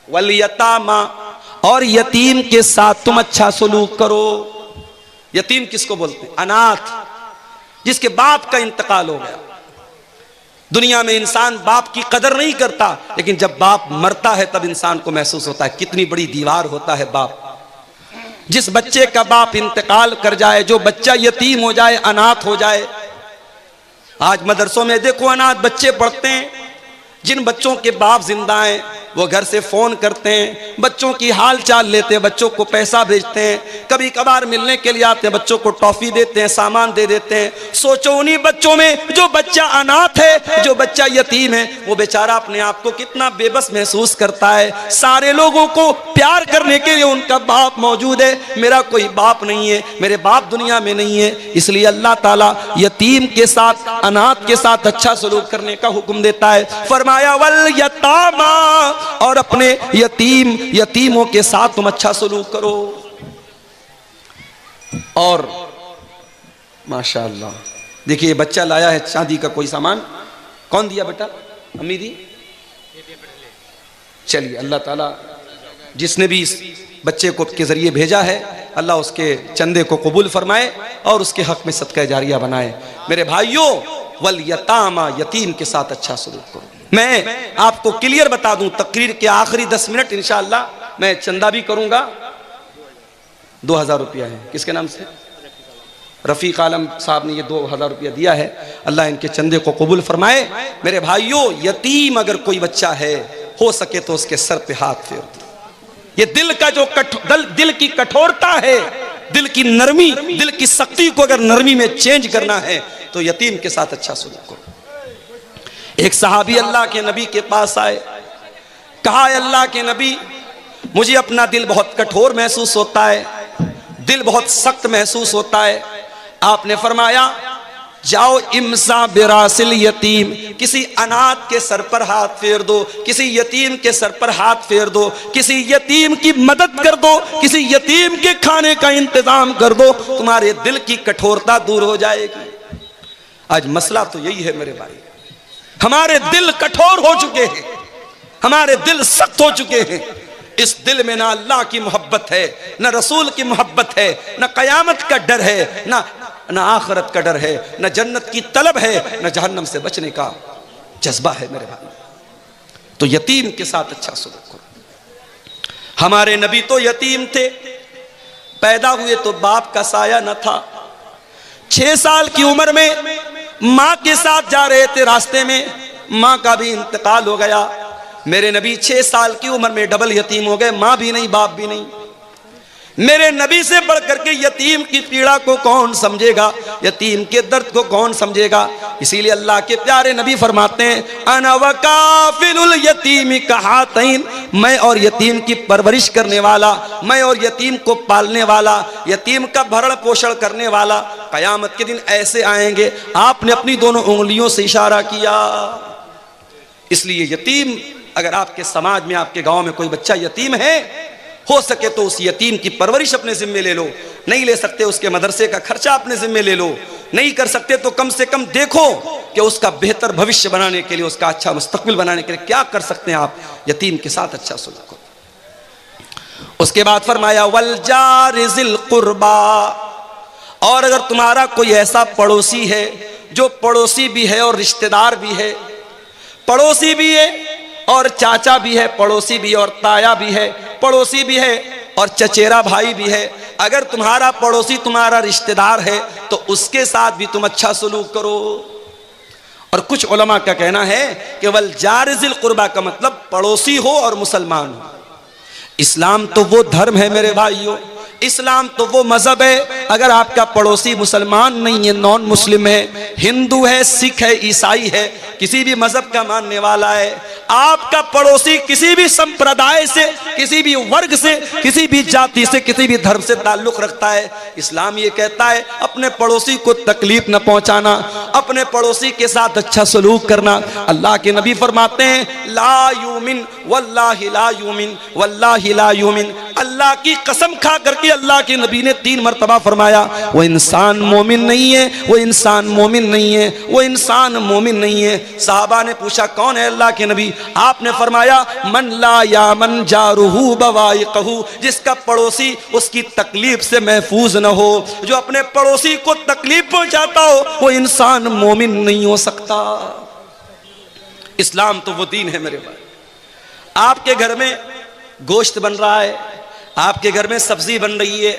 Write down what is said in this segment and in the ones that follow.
वल यतामा, और यतीम के साथ तुम अच्छा सलूक करो। यतीम किसको बोलते हैं? अनाथ, जिसके बाप का इंतकाल हो गया। दुनिया में इंसान बाप की कदर नहीं करता, लेकिन जब बाप मरता है तब इंसान को महसूस होता है कितनी बड़ी दीवार होता है बाप। जिस बच्चे का बाप इंतकाल कर जाए, जो बच्चा यतीम हो जाए, अनाथ हो जाए। आज मदरसों में देखो अनाथ बच्चे पढ़ते हैं। जिन बच्चों के बाप जिंदा हैं वो घर से फोन करते हैं, बच्चों की हाल चाल लेते हैं, बच्चों को पैसा भेजते हैं, कभी कभार मिलने के लिए आते हैं, बच्चों को टॉफी देते हैं, सामान दे देते हैं। सोचो उन्हीं बच्चों में जो बच्चा अनाथ है, जो बच्चा यतीम है, वो बेचारा अपने आप को कितना बेबस महसूस करता है। सारे लोगों को प्यार करने के लिए उनका बाप मौजूद है, मेरा कोई बाप नहीं है, मेरे बाप दुनिया में नहीं है। इसलिए अल्लाह ताला यतीम के साथ, अनाथ के साथ अच्छा सलूक करने का हुक्म देता है। फरमाया वल यतामा, और अपने यतीमों के साथ तुम अच्छा सलूक करो। और माशाअल्लाह देखिए, बच्चा लाया है चांदी का कोई सामान। कौन दिया बेटा? अम्मी दी। चलिए, अल्लाह ताला जिसने भी इस बच्चे को के जरिए भेजा है, अल्लाह उसके चंदे को कबूल फरमाए और उसके हक में सदका जारिया बनाए। मेरे भाइयों, वल यतामा, यतीम के साथ अच्छा सलूक करो। मैं आपको क्लियर बता दूं, तकरीर के आखिरी 10 मिनट इंशाअल्लाह मैं चंदा भी करूंगा। 2000 रुपया है, किसके नाम से? रफीक आलम साहब ने ये 2000 रुपया दिया है। अल्लाह इनके चंदे को कबूल फरमाए। मेरे भाइयों, यतीम अगर कोई बच्चा है, हो सके तो उसके सर पे हाथ फेर दो। ये दिल का जो दिल की कठोरता है, दिल की नरमी, दिल की सख्ती को अगर नरमी में चेंज करना है तो यतीम के साथ अच्छा सलूक करो। एक सहाबी अल्लाह के नबी के पास आए, कहा अल्लाह के नबी, मुझे अपना दिल बहुत कठोर महसूस होता है, दिल बहुत सख्त महसूस होता है। आपने फरमाया, जाओ इमसा बिरासिल यतीम, किसी अनाथ के सर पर हाथ फेर दो, किसी यतीम के सर पर हाथ फेर दो, किसी यतीम की मदद कर दो, किसी यतीम के खाने का इंतजाम कर दो, तुम्हारे दिल की कठोरता दूर हो जाएगी। आज मसला तो यही है मेरे भाई, हमारे दिल कठोर हो चुके हैं, हमारे दिल सख्त हो चुके हैं। इस दिल में ना अल्लाह की मोहब्बत है, ना रसूल की मोहब्बत है, ना कयामत का डर है, ना आखिरत का डर है, ना जन्नत की तलब है, ना जहन्नम से बचने का जज्बा है मेरे भाई। तो यतीम के साथ अच्छा सलूक करो। हमारे नबी तो यतीम थे, पैदा हुए तो बाप का साया न था। 6 साल की उम्र में माँ के साथ जा रहे थे, रास्ते में माँ का भी इंतकाल हो गया। मेरे नबी 6 साल की उम्र में डबल यतीम हो गए, माँ भी नहीं, बाप भी नहीं। मेरे नबी से बढ़कर के यतीम की पीड़ा को कौन समझेगा, यतीम के दर्द को कौन समझेगा। इसीलिए अल्लाह के प्यारे नबी फरमाते हैं, अना वकाफिलुल यतीम कहातैन, मैं और यतीम की परवरिश करने वाला, मैं और यतीम को पालने वाला, यतीम का भरण पोषण करने वाला। कयामत के दिन ऐसे आएंगे। आपने अपनी दोनों उंगलियों से इशारा किया। इसलिए यतीम, अगर आपके समाज में, आपके गांव में कोई बच्चा यतीम है, हो सके तो उस यतीम की परवरिश अपने जिम्मे ले लो। नहीं ले सकते, उसके मदरसे का खर्चा अपने जिम्मे ले लो। नहीं कर सकते तो कम से कम देखो कि उसका बेहतर भविष्य बनाने के लिए, उसका अच्छा मुस्तकबिल बनाने के लिए क्या कर सकते हैं आप। यतीम के साथ अच्छा सलूक करो। उसके बाद फरमाया वल जारि ज़िल कुर्बा, और अगर तुम्हारा कोई ऐसा पड़ोसी है जो पड़ोसी भी है और रिश्तेदार भी है, पड़ोसी भी है और चाचा भी है, पड़ोसी भी और ताया भी है, पड़ोसी भी है और चचेरा भाई भी है, अगर तुम्हारा पड़ोसी तुम्हारा रिश्तेदार है तो उसके साथ भी तुम अच्छा सलूक करो। और कुछ उलमा का कहना है कि वल जारि ज़िल कुर्बा का मतलब पड़ोसी हो और मुसलमान हो। इस्लाम तो वो धर्म है मेरे भाइयों, इस्लाम तो वो मजहब है, अगर आपका पड़ोसी मुसलमान नहीं है, नॉन मुस्लिम है, हिंदू है, सिख है, ईसाई है, किसी भी मजहब का मानने वाला है, आपका पड़ोसी किसी भी संप्रदाय से, किसी भी वर्ग से, किसी भी जाति से, किसी भी धर्म से ताल्लुक रखता है, इस्लाम ये कहता है अपने पड़ोसी को तकलीफ न पहुंचाना, अपने पड़ोसी के साथ अच्छा सलूक करना। अल्लाह के नबी फरमाते हैं, ला यूमिन वल्लाहि ला यूमिन वल्लाहि ला यूमिन अल्लाह की कसम खा करके अल्लाह के नबी ने 3 मरतबा फरमाया, वो इंसान मोमिन नहीं है, वो इंसान मोमिन नहीं है, वो इंसान मोमिन नहीं है। साहबा ने पूछा कौन है अल्लाह के नबी? आपने फरमाया मन ला यामन जारुहु बवाइकहु, जिसका पड़ोसी उसकी तकलीफ से महफूज न हो, जो अपने पड़ोसी को तकलीफ पहुंचाता हो, वो इंसान मोमिन नहीं हो सकता। इस्लाम तो वो दीन है मेरे भाई। आपके घर में गोश्त बन रहा है, आपके घर में सब्जी बन रही है,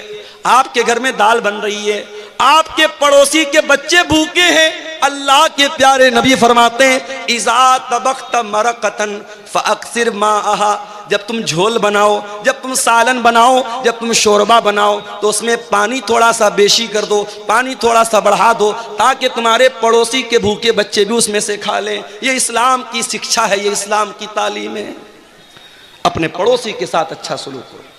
आपके घर में दाल बन रही है, आपके पड़ोसी के बच्चे भूखे हैं, अल्लाह के प्यारे नबी फरमाते हैं इज़ा तबख्त मरकतन फअक्सिर माअहा, जब तुम झोल बनाओ, जब तुम सालन बनाओ, जब तुम शोरबा बनाओ तो उसमें पानी थोड़ा सा बेशी कर दो, पानी थोड़ा सा बढ़ा दो, ताकि तुम्हारे पड़ोसी के भूखे बच्चे भी उसमें से खा लें। ये इस्लाम की शिक्षा है, ये इस्लाम की तालीम है। अपने पड़ोसी के साथ अच्छा सलूक करो।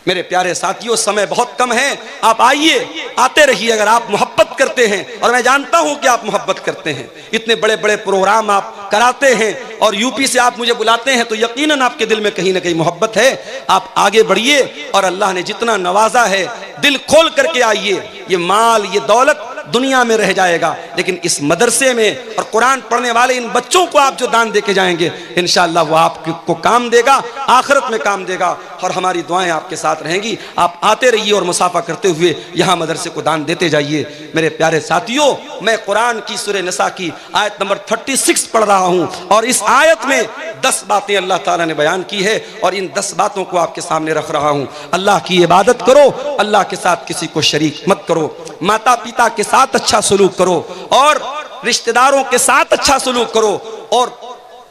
मेरे प्यारे साथियों, समय बहुत कम है, आप आइए, आते रहिए अगर आप मोहब्बत करते हैं, और मैं जानता हूं कि आप मोहब्बत करते हैं। इतने बड़े बड़े प्रोग्राम आप कराते हैं और यूपी से आप मुझे बुलाते हैं, तो यकीनन आपके दिल में कहीं ना कहीं मोहब्बत है। आप आगे बढ़िए और अल्लाह ने जितना नवाजा है दिल खोल करके आइए। ये माल, ये दौलत दुनिया में रह जाएगा, लेकिन इस मदरसे में और कुरान पढ़ने वाले इन बच्चों को आप जो दान देके जाएंगे, इंशाअल्लाह वो आपको काम देगा, आखिरत में काम देगा, और हमारी दुआएं आपके साथ रहेंगी। आप आते रहिए और मुसाफा करते हुए यहाँ मदरसे को दान देते जाइए। मेरे प्यारे साथियों, मैं कुरान की सूरह निसा की आयत नंबर 36 पढ़ रहा हूँ, और इस आयत में 10 बातें अल्लाह ताला ने बयान की है, और इन 10 बातों को आपके सामने रख रहा हूँ। अल्लाह की इबादत करो, अल्लाह के साथ किसी को शरीक मत करो, माता पिता के साथ अच्छा सलूक करो, और रिश्तेदारों के साथ अच्छा सलूक करो, और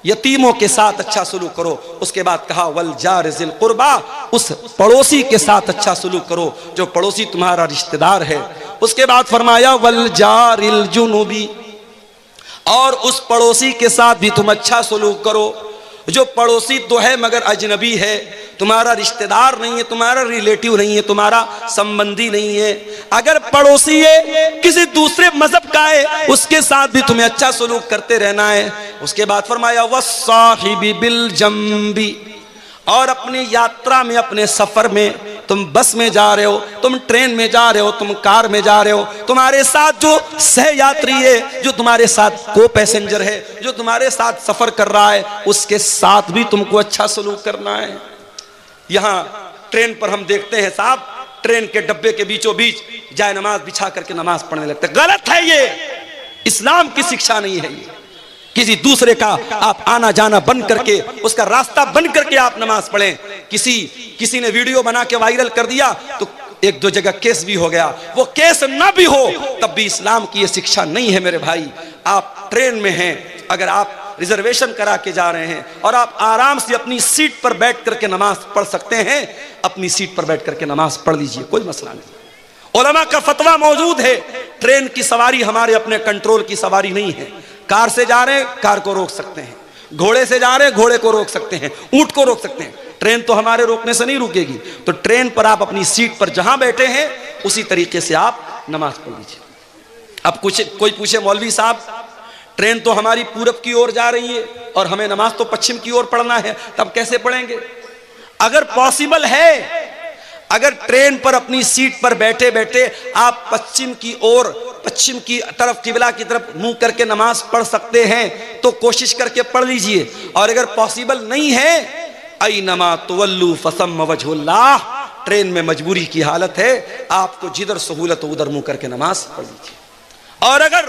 यतीमों के साथ अच्छा सलूक करो। उसके बाद कहा वल जार ज़िल कुर्बा, उस पड़ोसी के साथ अच्छा सलूक करो जो पड़ोसी तुम्हारा रिश्तेदार है। उसके बाद फरमाया वल जारिल जुनुबी, और उस पड़ोसी के साथ भी तुम अच्छा सलूक करो जो पड़ोसी तो है मगर अजनबी है, तुम्हारा रिश्तेदार नहीं है, तुम्हारा रिलेटिव नहीं है, तुम्हारा संबंधी नहीं है। अगर पड़ोसी है किसी दूसरे मजहब का है, उसके साथ भी तुम्हें अच्छा सलूक करते रहना है। उसके बाद फरमाया वस्साहिबी बिल जंबी, और अपनी यात्रा में, अपने सफर में, तुम बस में जा रहे हो, तुम ट्रेन में जा रहे हो, तुम कार में जा रहे हो, तुम्हारे साथ जो सह यात्री है, जो तुम्हारे साथ को पैसेंजर है, जो तुम्हारे साथ सफर कर रहा है, उसके साथ भी तुमको अच्छा सलूक करना है। यहाँ ट्रेन पर हम देखते हैं साहब, ट्रेन के डब्बे के बीचों बीच जाए नमाज बिछा करके नमाज पढ़ने लगते। गलत है ये, इस्लाम की शिक्षा नहीं है ये। किसी दूसरे का आप आना जाना बंद करके, उसका रास्ता बंद करके आप नमाज पढ़ें। किसी ने वीडियो बना के वायरल कर दिया तो 1-2 जगह केस भी हो गया, वो केस ना भी हो तब भी इस्लाम की ये शिक्षा नहीं है। मेरे भाई, आप ट्रेन में हैं, अगर आप रिजर्वेशन करा के जा रहे हैं और आप आराम से अपनी सीट पर बैठ करके नमाज पढ़ सकते हैं, अपनी सीट पर बैठ करके नमाज पढ़ लीजिए, कोई मसला नहीं। उलमा का फतवा मौजूद है, ट्रेन की सवारी हमारे अपने कंट्रोल की सवारी नहीं है। कार से जा रहे हैं, कार को रोक सकते हैं, घोड़े से जा रहे हैं, घोड़े को रोक सकते हैं, ऊंट को रोक सकते हैं। ट्रेन तो हमारे रोकने से नहीं रुकेगी। तो ट्रेन पर आप अपनी सीट पर जहां बैठे हैं उसी तरीके से आप नमाज पढ़ लीजिए। अब कोई पूछे मौलवी साहब, ट्रेन तो हमारी पूरब की ओर जा रही है और हमें नमाज तो पश्चिम की ओर पढ़ना है, तब कैसे पढ़ेंगे? अगर पॉसिबल है, अगर ट्रेन पर अपनी सीट पर बैठे बैठे आप पश्चिम की तरफ, किबला की तरफ मुंह करके नमाज पढ़ सकते हैं तो कोशिश करके पढ़ लीजिए। और अगर पॉसिबल नहीं है, ऐनमा तुवल्लू फसम्म वजहुल्लाह, ट्रेन में मजबूरी की हालत है, आपको जिधर सहूलत हो उधर मुंह करके नमाज पढ़ लीजिए। और अगर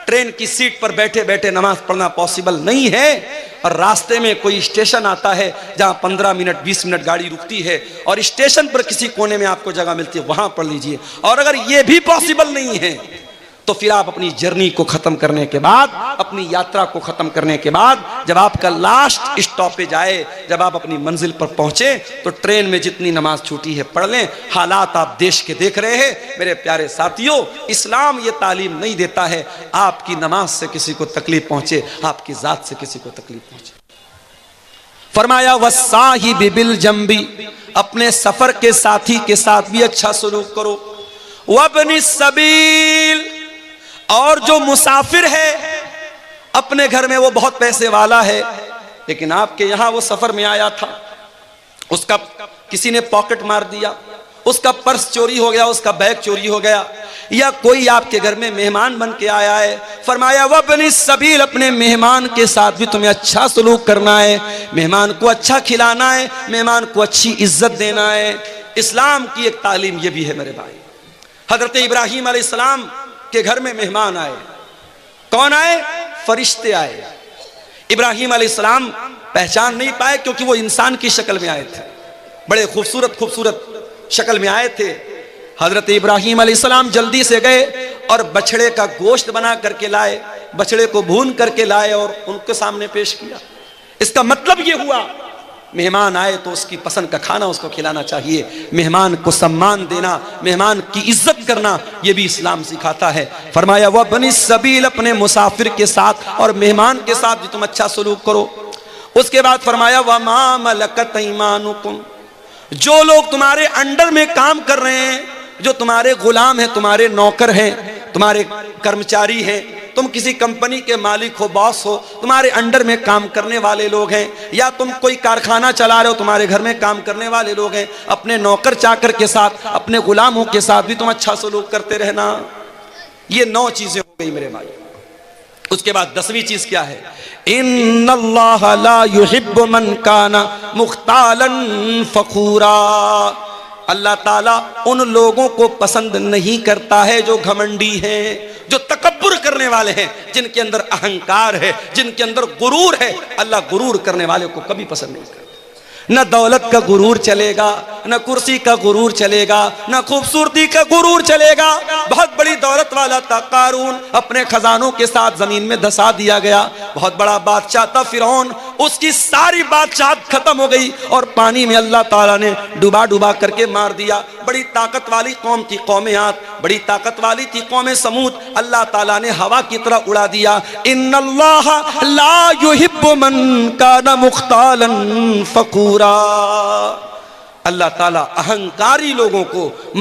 ट्रेन की सीट पर बैठे बैठे नमाज पढ़ना पॉसिबल नहीं है और रास्ते में कोई स्टेशन आता है जहां 15 मिनट 20 मिनट गाड़ी रुकती है और स्टेशन पर किसी कोने में आपको जगह मिलती है, वहां पढ़ लीजिए। और अगर यह भी पॉसिबल नहीं है तो फिर आप अपनी जर्नी को खत्म करने के बाद, अपनी यात्रा को खत्म करने के बाद, जब आपका लास्ट स्टॉपेज आए, जब आप अपनी मंजिल पर पहुंचे, तो ट्रेन में जितनी नमाज छूटी है पढ़ लें। हालात आप देश के देख रहे हैं मेरे प्यारे साथियों। इस्लाम ये तालीम नहीं देता है आपकी नमाज से किसी को तकलीफ पहुंचे, आपकी जात से किसी को तकलीफ पहुंचे। फरमाया वस्साहिबि बिल जंबी, अपने सफर के साथी के साथ भी अच्छा सलूक करो। वब्नि सबील, और जो मुसाफिर है अपने घर में वो बहुत पैसे वाला है, लेकिन आपके यहां वो सफर में आया था, उसका किसी ने पॉकेट मार दिया, उसका पर्स चोरी हो गया, उसका बैग चोरी हो गया, या कोई आपके घर में मेहमान बन के आया है, फरमाया वबनी सबील, अपने मेहमान के साथ भी तुम्हें अच्छा सलूक करना है, मेहमान को अच्छा खिलाना है, मेहमान को अच्छी इज्जत देना है। इस्लाम की एक तालीम ये भी है मेरे भाई। हजरत इब्राहीम अलैहिस्सलाम के घर में मेहमान आए। कौन आए? फरिश्ते आए। इब्राहीम अलैहिस्सलाम पहचान नहीं पाए क्योंकि वो इंसान की शक्ल में आए थे, बड़े खूबसूरत खूबसूरत शक्ल में आए थे। हजरत इब्राहीम अलैहिस्सलाम जल्दी से गए और बछड़े का गोश्त बना करके लाए, बछड़े को भून करके लाए और उनके सामने पेश किया। इसका मतलब ये हुआ मेहमान आए तो उसकी पसंद का खाना उसको खिलाना चाहिए, मेहमान को सम्मान देना, मेहमान की इज्जत करना, ये भी इस्लाम सिखाता है। फरमाया वह बनी सबील, अपने मुसाफिर के साथ और मेहमान के साथ भी तुम अच्छा सलूक करो। उसके बाद फरमाया वह मा मलकत ईमानुकुम, जो लोग तुम्हारे अंडर में काम कर रहे हैं, जो तुम्हारे गुलाम हैं, तुम्हारे नौकर हैं, तुम्हारे कर्मचारी हैं, तुम किसी कंपनी के मालिक हो, बॉस हो, तुम्हारे अंडर में काम करने वाले लोग हैं, या तुम कोई कारखाना चला रहे हो, तुम्हारे घर में काम करने वाले लोग हैं, अपने नौकर चाकर के साथ, अपने गुलामों के साथ भी तुम अच्छा सलूक करते रहना। ये 9 चीजें हो गई मेरे भाई। उसके बाद 10वीं चीज क्या है? इन्नल्लाह ला युहिब्बु मन काना मुख्तालन फखूरा, अल्लाह ताला उन लोगों को पसंद नहीं करता है जो घमंडी हैं, जो तकब्बुर करने वाले हैं, जिनके अंदर अहंकार है, जिनके अंदर गुरूर है। अल्लाह गुरूर करने वाले को कभी पसंद नहीं करता। न दौलत का गुरूर चलेगा, न कुर्सी का गुरूर चलेगा, न खूबसूरती का गुरूर चलेगा। बहुत बड़ी दौलत वाला था कारून, अपने खजानों के साथ जमीन में धसा दिया गया। बहुत बड़ा बादशाह था फिरौन, उसकी सारी बादशाहत खत्म हो गई और पानी में अल्लाह ताला ने डुबा डुबा करके मार दिया। बड़ी ताकत वाली कौम थी कौम आद, बड़ी ताकत वाली थी कौम समूद, अल्लाह ताला ने हवा की तरह उड़ा दिया। इन्नल्लाह ला युहिब्बु मन काना मुख्तालन फखूरा, अल्लाह ताला अहंकारी लोगों को